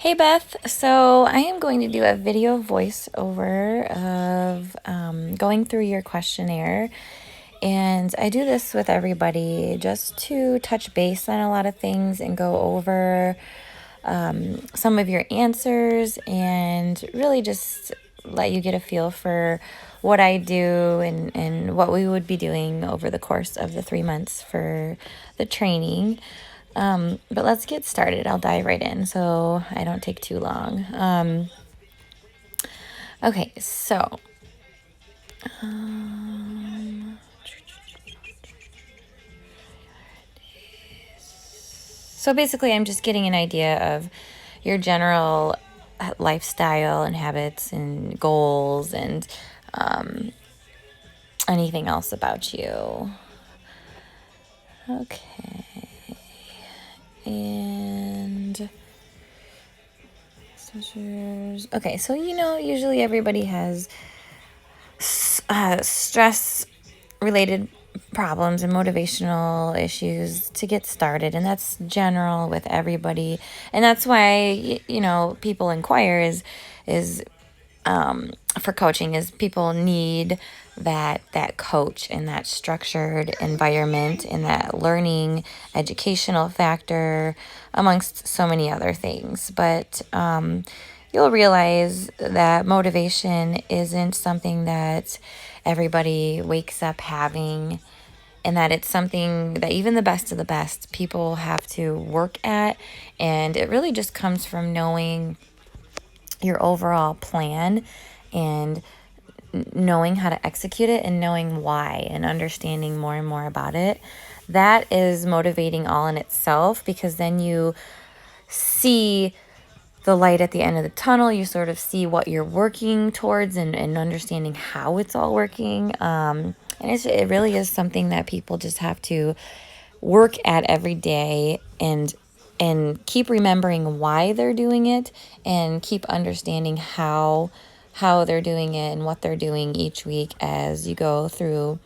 Hey Beth, so I am going to do a video voiceover of going through your questionnaire. And I do this with everybody just to touch base on a lot of things and go over some of your answers and really just let you get a feel for what I do and what we would be doing over the course of the 3 months for the training. But let's get started. I'll dive right in so I don't take too long. Okay, so basically, I'm just getting an idea of your general lifestyle and habits and goals and anything else about you. Okay. And okay, so usually everybody has stress related problems and motivational issues to get started, and that's general with everybody, and that's why people inquire is for coaching, is people need that coach and that structured environment and that learning educational factor amongst so many other things. But you'll realize that motivation isn't something that everybody wakes up having, and that it's something that even the best of the best people have to work at. And it really just comes from knowing your overall plan and knowing how to execute it and knowing why and understanding more and more about it. That is motivating all in itself, because then you see the light at the end of the tunnel. You sort of see what you're working towards and understanding how it's all working. And it really is something that people just have to work at every day and keep remembering why they're doing it and keep understanding how they're doing it and what they're doing each week as you go through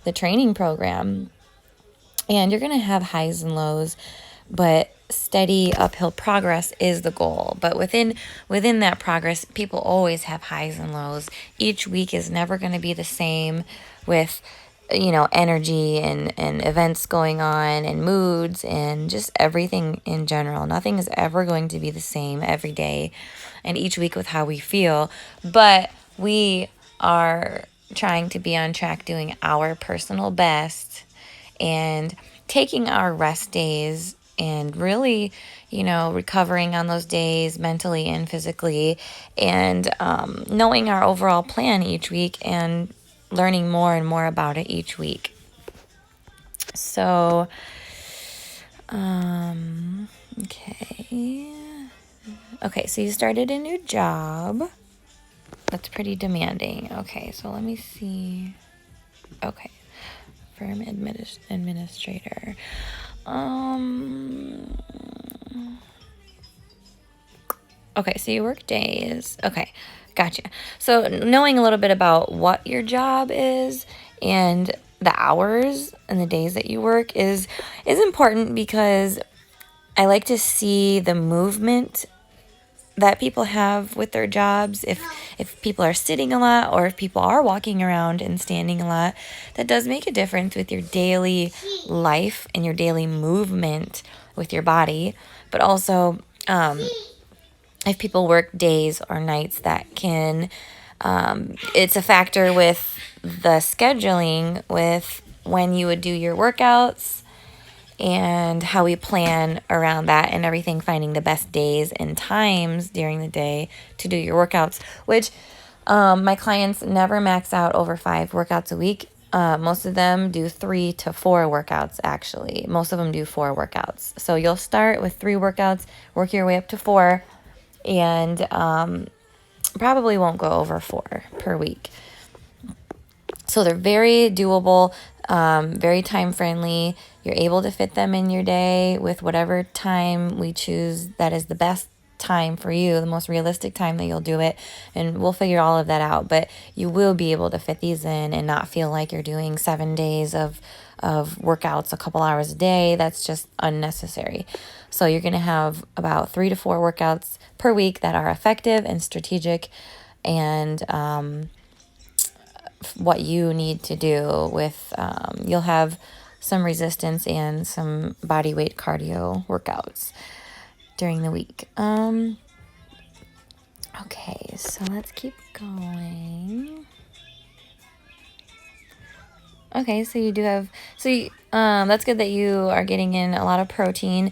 the training program. And you're going to have highs and lows, but steady uphill progress is the goal. But within that progress, people always have highs and lows. Each week is never going to be the same, with energy and events going on and moods and just everything in general. Nothing is ever going to be the same every day and each week with how we feel. But we are trying to be on track, doing our personal best and taking our rest days and really, recovering on those days mentally and physically, and knowing our overall plan each week and learning more and more about it each week. So, okay. Okay, so you started a new job. That's pretty demanding. Okay, so let me see. Okay. Firm administrator. Okay, so you work days. Okay, gotcha. So knowing a little bit about what your job is and the hours and the days that you work is important, because I like to see the movement that people have with their jobs. If people are sitting a lot, or if people are walking around and standing a lot, that does make a difference with your daily life and your daily movement with your body. But also, if people work days or nights, that can it's a factor with the scheduling, with when you would do your workouts and how we plan around that and everything, finding the best days and times during the day to do your workouts, which my clients never max out over 5 workouts a week. Most of them do 3 to 4 workouts, actually. Most of them do 4 workouts. So you'll start with 3 workouts, work your way up to 4, and probably won't go over 4 per week. So they're very doable, very time friendly. You're able to fit them in your day with whatever time we choose that is the best time for you, the most realistic time that you'll do it. And we'll figure all of that out. But you will be able to fit these in and not feel like you're doing 7 days of of workouts a couple hours a day. That's just unnecessary. So you're going to have about 3 to 4 workouts per week that are effective and strategic, and what you need to do with, you'll have some resistance and some body weight cardio workouts during the week. Okay, so let's keep going. Okay, so you do have, that's good that you are getting in a lot of protein.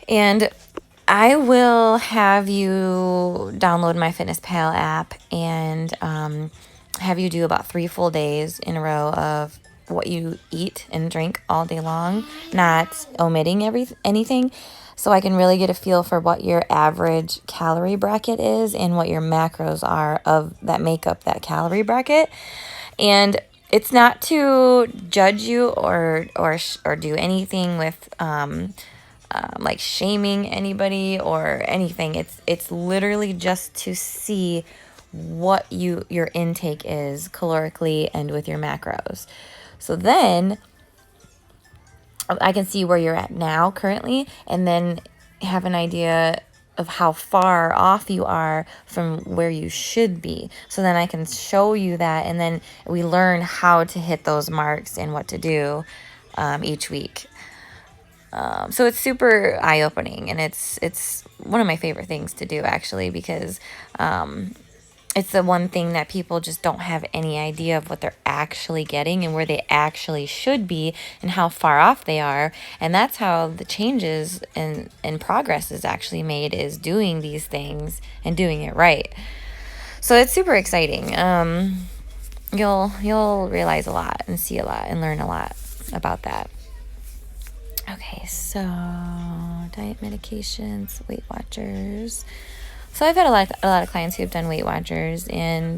And I will have you download my FitnessPal app and have you do about 3 full days in a row of what you eat and drink all day long, not omitting anything, so I can really get a feel for what your average calorie bracket is and what your macros are of that make up that calorie bracket. And it's not to judge you or do anything with like shaming anybody or anything. It's literally just to see what your intake is calorically and with your macros. So then I can see where you're at now currently, and then have an idea of how far off you are from where you should be. So then I can show you that, and then we learn how to hit those marks and what to do each week. So it's super eye-opening, and it's one of my favorite things to do, actually, because it's the one thing that people just don't have any idea of what they're actually getting and where they actually should be and how far off they are. And that's how the changes and progress is actually made, is doing these things and doing it right. So it's super exciting. You'll realize a lot and see a lot and learn a lot about that. Okay, so diet, medications, Weight Watchers. So I've had a lot of clients who have done Weight Watchers, and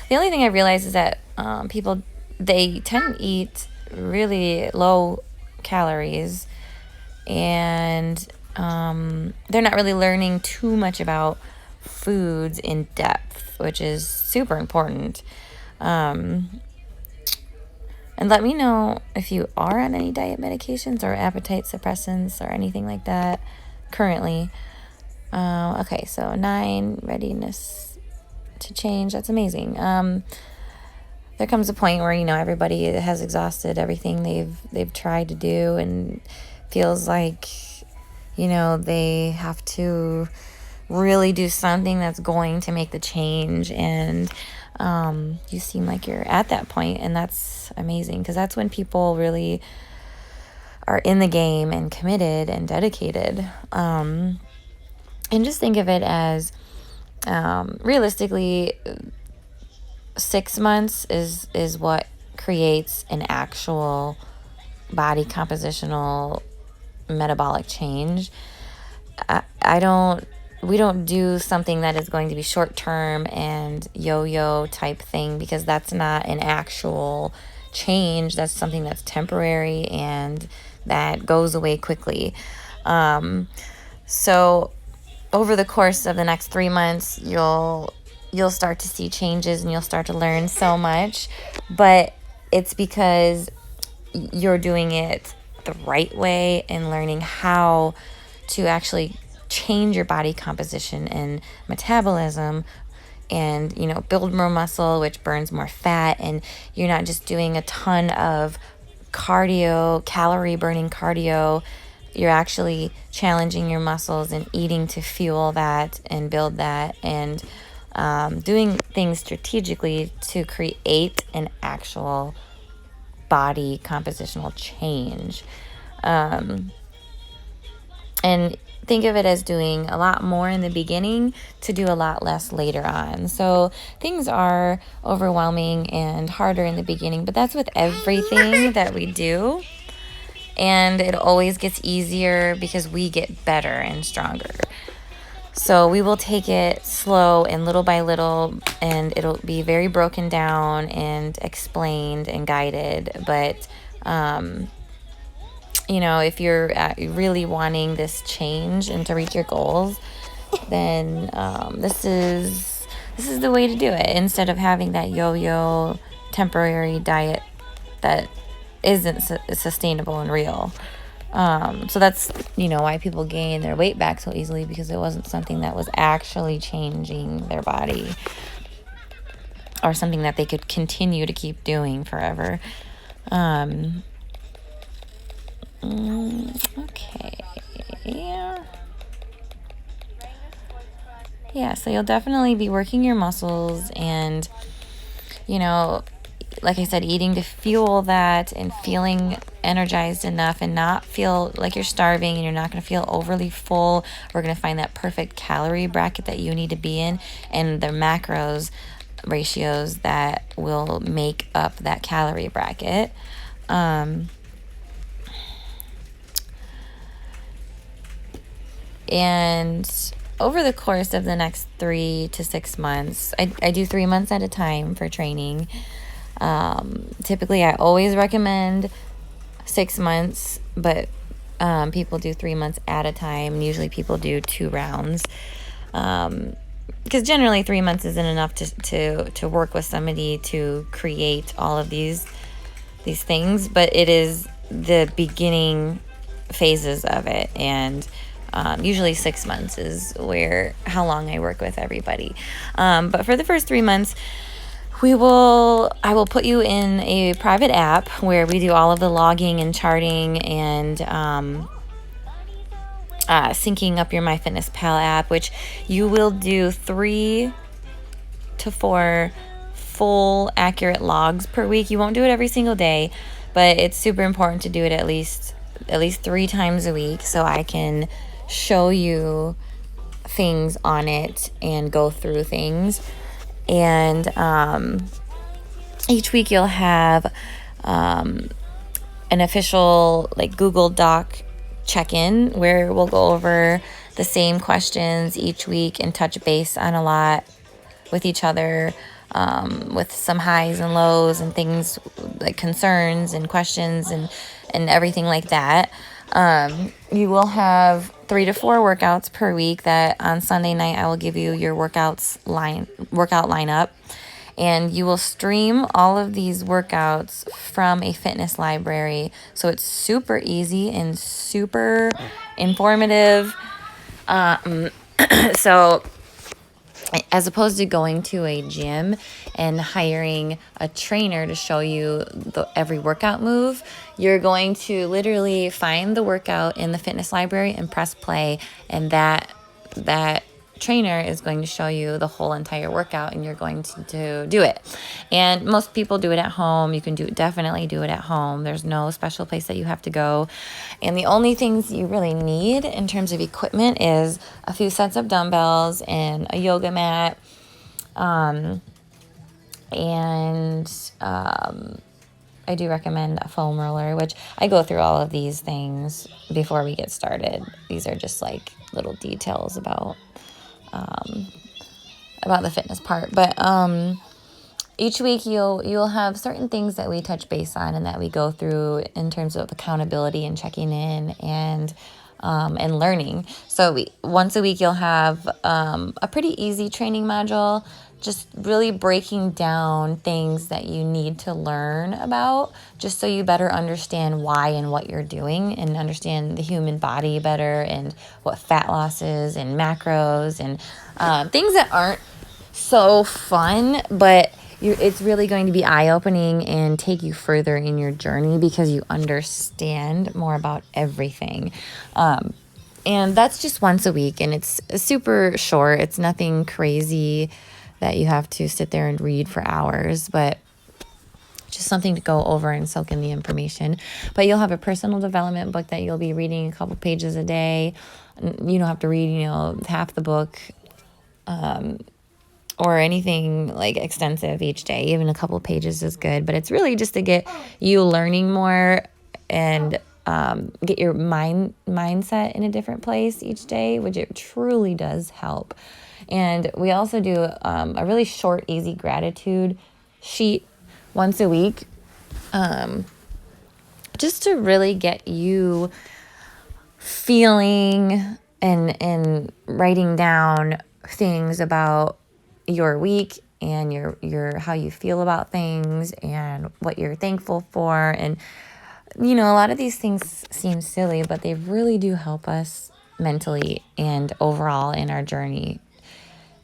the only thing I realize is that people, they tend to eat really low calories, and they're not really learning too much about foods in depth, which is super important. And let me know if you are on any diet medications or appetite suppressants or anything like that currently. Okay, so 9, readiness to change. That's amazing. There comes a point where, everybody has exhausted everything they've tried to do and feels like, they have to really do something that's going to make the change. And you seem like you're at that point, and that's amazing, because that's when people really are in the game and committed and dedicated. And just think of it as, realistically, 6 months is what creates an actual body compositional metabolic change. We don't do something that is going to be short term and yo-yo type thing, because that's not an actual change. That's something that's temporary and that goes away quickly. So over the course of the next 3 months, you'll start to see changes and you'll start to learn so much, but it's because you're doing it the right way and learning how to actually change your body composition and metabolism, and build more muscle, which burns more fat, and you're not just doing a ton of calorie burning cardio. You're actually challenging your muscles and eating to fuel that and build that, and doing things strategically to create an actual body compositional change. And think of it as doing a lot more in the beginning to do a lot less later on. So things are overwhelming and harder in the beginning, but that's with everything that we do. And it always gets easier because we get better and stronger. So we will take it slow and little by little, and it'll be very broken down and explained and guided. But, if you're really wanting this change and to reach your goals, then this is the way to do it, instead of having that yo-yo temporary diet that isn't sustainable and real. So that's, why people gain their weight back so easily, because it wasn't something that was actually changing their body or something that they could continue to keep doing forever. Okay. Yeah, so you'll definitely be working your muscles and, like I said, eating to fuel that and feeling energized enough and not feel like you're starving, and you're not going to feel overly full. We're going to find that perfect calorie bracket that you need to be in, and the macros ratios that will make up that calorie bracket. And over the course of the next 3 to 6 months, I do 3 months at a time for training. Typically, I always recommend 6 months, but people do 3 months at a time. Usually people do 2 rounds. Because generally 3 months isn't enough to work with somebody to create all of these things, but it is the beginning phases of it. And usually 6 months is how long I work with everybody. But for the first 3 months, I will put you in a private app where we do all of the logging and charting and syncing up your MyFitnessPal app, which you will do 3 to 4 full accurate logs per week. You won't do it every single day, but it's super important to do it at least 3 times a week, so I can show you things on it and go through things. And each week you'll have an official Google Doc check-in where we'll go over the same questions each week and touch base on a lot with each other, with some highs and lows and things like concerns and questions and everything like that. You will have 3 to 4 workouts per week that on Sunday night I will give you your workout lineup, and you will stream all of these workouts from a fitness library. So it's super easy and super informative. So as opposed to going to a gym and hiring a trainer to show you every workout move, you're going to literally find the workout in the fitness library and press play, and that trainer is going to show you the whole entire workout, and you're going to do it. And most people do it at home. You can definitely do it at home. There's no special place that you have to go. And the only things you really need in terms of equipment is a few sets of dumbbells and a yoga mat. I do recommend a foam roller, which I go through all of these things before we get started. These are just little details about the fitness part. But each week you'll have certain things that we touch base on and that we go through in terms of accountability and checking in and learning. So once a week you'll have a pretty easy training module, just really breaking down things that you need to learn about, just so you better understand why and what you're doing, and understand the human body better, and what fat loss is, and macros, and things that aren't so fun, but it's really going to be eye-opening and take you further in your journey because you understand more about everything. And that's just once a week, and it's super short. It's nothing crazy that you have to sit there and read for hours, but just something to go over and soak in the information. But you'll have a personal development book that you'll be reading a couple pages a day. You don't have to read, half the book, or anything extensive each day. Even a couple pages is good, but it's really just to get you learning more and get your mindset in a different place each day, which it truly does help. And we also do a really short, easy gratitude sheet once a week, just to really get you feeling and writing down things about your week and your how you feel about things and what you're thankful for, and you know, a lot of these things seem silly, but they really do help us mentally and overall in our journey,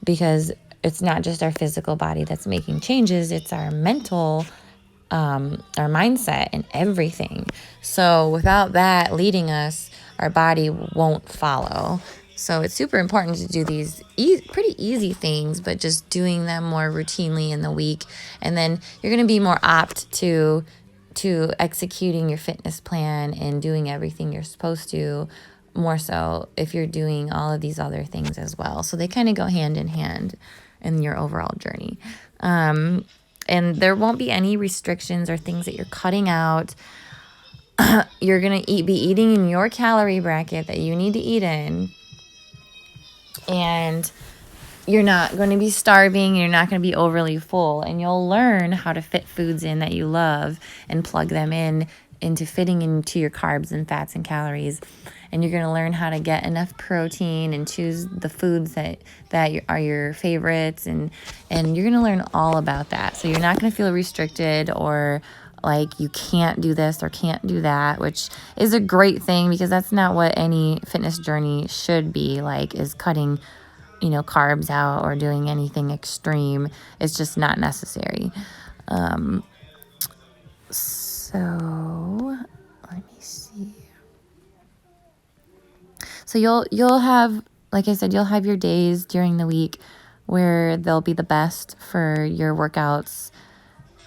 because it's not just our physical body that's making changes, it's our mental, our mindset and everything. So without that leading us, our body won't follow. So it's super important to do these pretty easy things, but just doing them more routinely in the week. And then you're going to be more apt to executing your fitness plan and doing everything you're supposed to, more so if you're doing all of these other things as well. So they kind of go hand in hand in your overall journey. And there won't be any restrictions or things that you're cutting out. You're going to be eating in your calorie bracket that you need to eat in. And you're not going to be starving. You're not going to be overly full. And you'll learn how to fit foods in that you love and plug them into fitting into your carbs and fats and calories. And you're going to learn how to get enough protein and choose the foods that are your favorites. And you're going to learn all about that. So you're not going to feel restricted or like you can't do this or can't do that, which is a great thing, because that's not what any fitness journey should be like, is cutting, you know, carbs out or doing anything extreme. It's just not necessary. So let me see. So you'll have, like I said, you'll have your days during the week where they'll be the best for your workouts.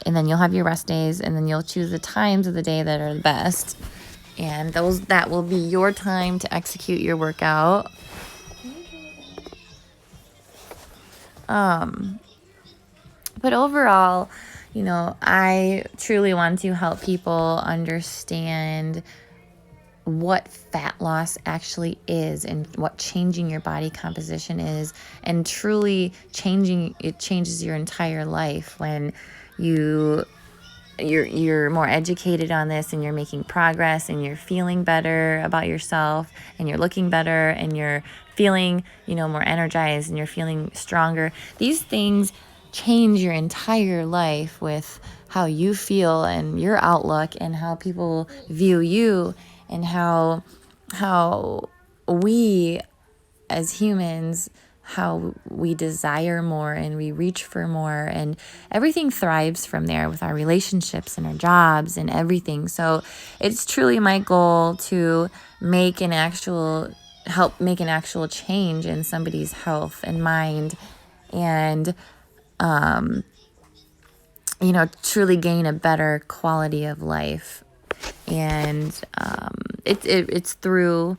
And then you'll have your rest days, and then you'll choose the times of the day that are the best. And that will be your time to execute your workout. But overall, you know, I truly want to help people understand what fat loss actually is and what changing your body composition is, and truly it changes your entire life when you're more educated on this, and you're making progress, and you're feeling better about yourself, and you're looking better, and you're feeling, you know, more energized, and you're feeling stronger. These things change your entire life with how you feel and your outlook and how people view you, and how we as humans, how we desire more and we reach for more, and everything thrives from there with our relationships and our jobs and everything. So it's truly my goal to help make an actual change in somebody's health and mind, and you know, truly gain a better quality of life. And it's through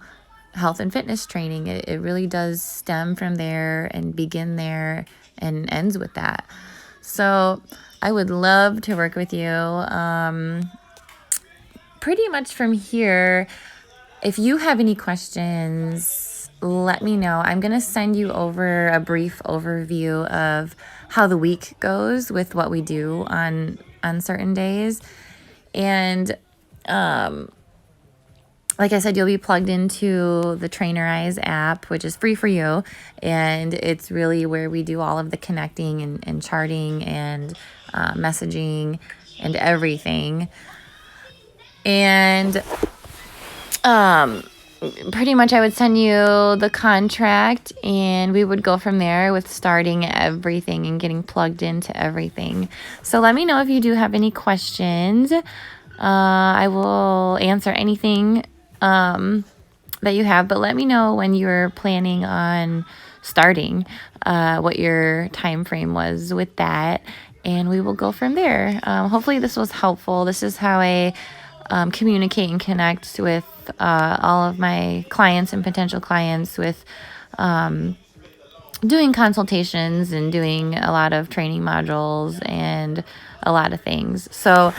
health and fitness training. It really does stem from there and begin there and ends with that. So I would love to work with you. Pretty much from here, if you have any questions, let me know. I'm going to send you over a brief overview of how the week goes with what we do on certain days. And like I said, you'll be plugged into the Trainer Eyes app, which is free for you. And it's really where we do all of the connecting and charting and messaging and everything. And pretty much I would send you the contract, and we would go from there with starting everything and getting plugged into everything. So let me know if you do have any questions. I will answer anything that you have, but let me know when you're planning on starting, what your time frame was with that, and we will go from there. Hopefully this was helpful. This is how I communicate and connect with all of my clients and potential clients, with doing consultations and doing a lot of training modules and a lot of things. So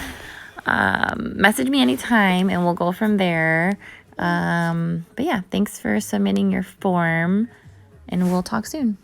message me anytime and we'll go from there. But yeah, thanks for submitting your form, and we'll talk soon.